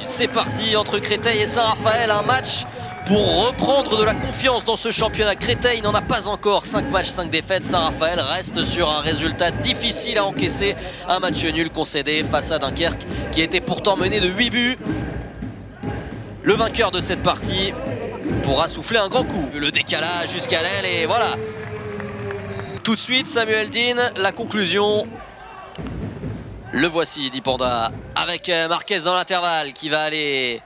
c'est parti entre Créteil et Saint-Raphaël, un match pour reprendre de la confiance dans ce championnat. Créteil n'en a pas encore, 5 matchs, 5 défaites. Saint-Raphaël reste sur un résultat difficile à encaisser, un match nul concédé face à Dunkerque qui était pourtant mené de 8 buts. Le vainqueur de cette partie pourra souffler un grand coup. Le décalage jusqu'à l'aile et voilà. Tout de suite Samuel Dean, la conclusion. Le voici, dit Panda, avec Marquez dans l'intervalle qui va aller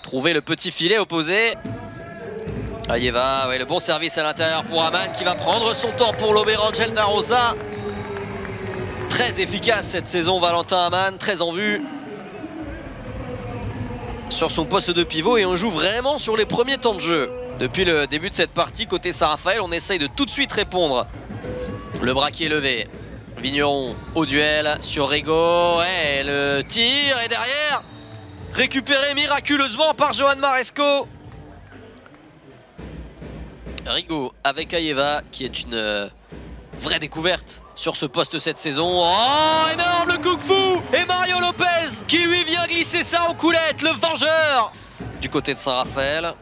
trouver le petit filet opposé. Ayeva, ouais, le bon service à l'intérieur pour Aman qui va prendre son temps pour lober Angel Darosa. Très efficace cette saison Valentin Aman, très en vue sur son poste de pivot et on joue vraiment sur les premiers temps de jeu. Depuis le début de cette partie, côté Saint-Raphaël, on essaye de tout de suite répondre. Le bras qui est levé. Vigneron au duel sur Rigaud. Ouais, le tir est derrière. Récupéré miraculeusement par Johan Maresco. Rigaud avec Ayeva qui est une vraie découverte sur ce poste cette saison. Oh, énorme le coup de fou. Et Mario Lopez qui lui vient glisser ça en coulette, le vengeur du côté de Saint-Raphaël.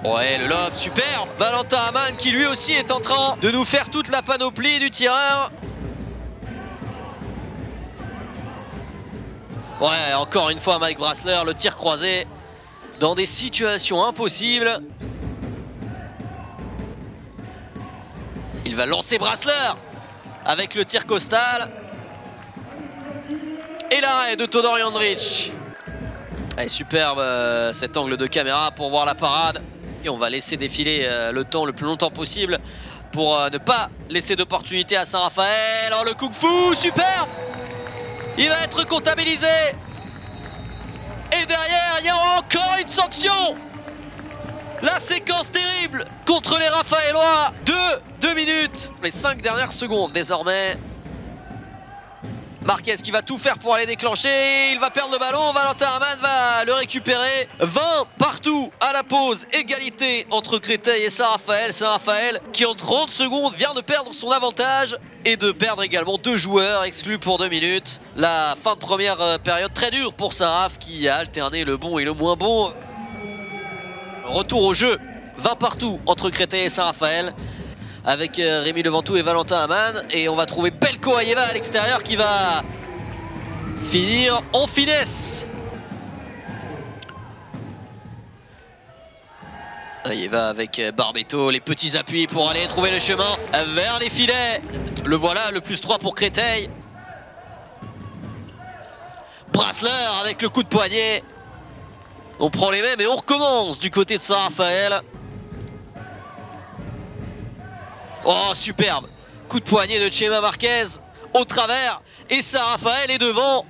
Ouais, le lob, superbe. Valentin Aman qui lui aussi est en train de nous faire toute la panoplie du tireur. Ouais, encore une fois Mike Brassler, le tir croisé dans des situations impossibles. Il va lancer Brassler avec le tir costal. Et l'arrêt de Todor Jandrić. Allez, superbe cet angle de caméra pour voir la parade. Et on va laisser défiler le temps le plus longtemps possible pour ne pas laisser d'opportunité à Saint-Raphaël. Oh, le coup de fou, superbe. Il va être comptabilisé. Et derrière, il y aura encore une sanction. La séquence terrible contre les Raphaélois. 2 minutes. Les 5 dernières secondes désormais. Marquez qui va tout faire pour aller déclencher. Il va perdre le ballon. Valentin Aman va le récupérer. 20 partout à la pause. Égalité entre Créteil et Saint-Raphaël. Saint-Raphaël qui en 30 secondes vient de perdre son avantage et de perdre également 2 joueurs exclus pour 2 minutes. La fin de première période très dure pour Saint-Raph qui a alterné le bon et le moins bon. Retour au jeu. 20 partout entre Créteil et Saint-Raphaël. Avec Rémi Leventou et Valentin Aman. Et on va trouver Belko Ayeva à l'extérieur qui va finir en finesse. Ayeva avec Barbeto, les petits appuis pour aller trouver le chemin vers les filets. Le voilà, le +3 pour Créteil. Brassler avec le coup de poignet. On prend les mêmes et on recommence du côté de Saint-Raphaël. Oh, superbe. Coup de poignet de Chema Marquez au travers. Et Saint-Raphaël est devant.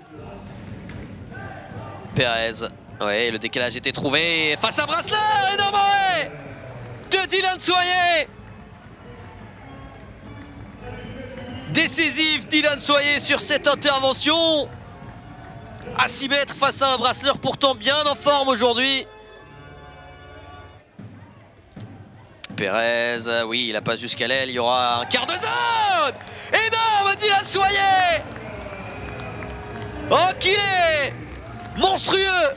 Perez. Ouais, le décalage était trouvé. Face à Brassler. Énorme arrêt de Dylan Soyer. Décisif Dylan Soyer sur cette intervention. À 6 mètres face à un Brassler pourtant bien en forme aujourd'hui. Perez, oui, il a pas jusqu'à l'aile, il y aura un quart de zone. Énorme Dylan Soyer. Oh, qu'il est monstrueux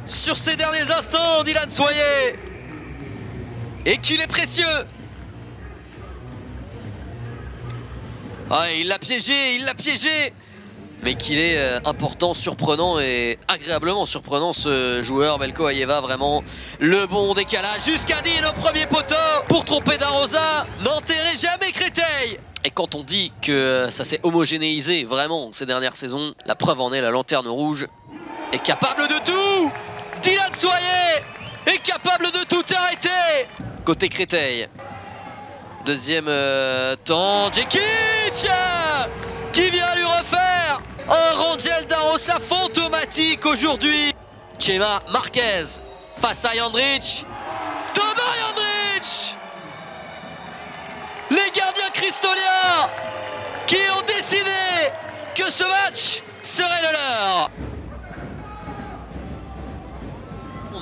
sur ces derniers instants, Dylan Soyer. Et qu'il est précieux. Ah, il l'a piégé, mais qu'il est important, surprenant et agréablement surprenant ce joueur. Belko Ayeva, vraiment le bon décalage jusqu'à Dean au premier poteau pour tromper Darosa. N'enterrez jamais Créteil. Et quand on dit que ça s'est homogénéisé vraiment ces dernières saisons, la preuve en est, la lanterne rouge est capable de tout. Dylan Soyer est capable de tout arrêter. Côté Créteil, deuxième temps, Djekic qui vient lui refaire un Rangel Darosa fantomatique aujourd'hui. Chema Marquez face à Jandrić. Todor Jandrić. Les gardiens cristoliens qui ont décidé que ce match serait le leur.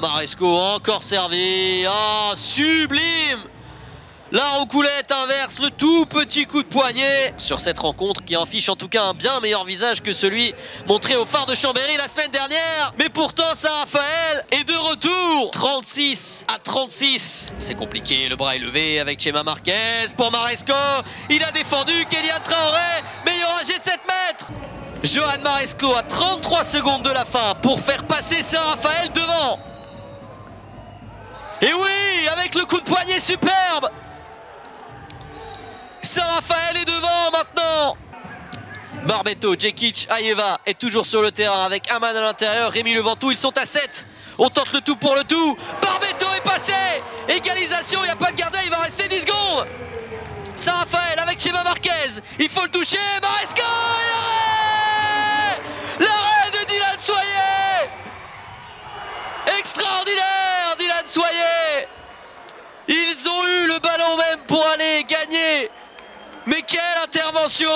Maresco encore servi. Oh, sublime La roucoulette inverse le tout petit coup de poignet sur cette rencontre qui affiche en tout cas un bien meilleur visage que celui montré au phare de Chambéry la semaine dernière. Mais pourtant Saint-Raphaël est de retour. 36-36. C'est compliqué, le bras est levé avec Chema Marquez pour Maresco. Il a défendu Kélian Traoré, mais il y aura un jet de 7 mètres. Johan Maresco à 33 secondes de la fin pour faire passer Saint-Raphaël devant. Et oui, avec le coup de poignet superbe. Saint-Raphaël est devant maintenant. Barbeto, Djekic, Ayeva est toujours sur le terrain avec Aman à l'intérieur, Rémi Leventou, ils sont à 7. On tente le tout pour le tout. Barbeto est passé. Égalisation, il n'y a pas de gardien, il va rester 10 secondes. Saint-Raphaël avec Chema Marquez, il faut le toucher. Maresco, l'arrêt de Dylan Soyer. Extraordinaire, Dylan Soyer. Ils ont eu le ballon même pour aller gagner. Mais quelle intervention!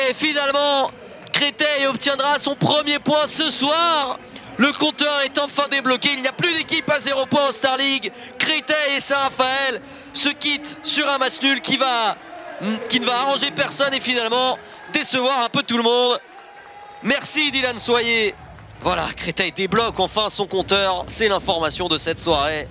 Et finalement, Créteil obtiendra son premier point ce soir. Le compteur est enfin débloqué. Il n'y a plus d'équipe à 0 points en Star League. Créteil et Saint-Raphaël se quittent sur un match nul qui ne va arranger personne et finalement décevoir un peu tout le monde. Merci Dylan Soyer. Voilà, Créteil débloque enfin son compteur. C'est l'information de cette soirée.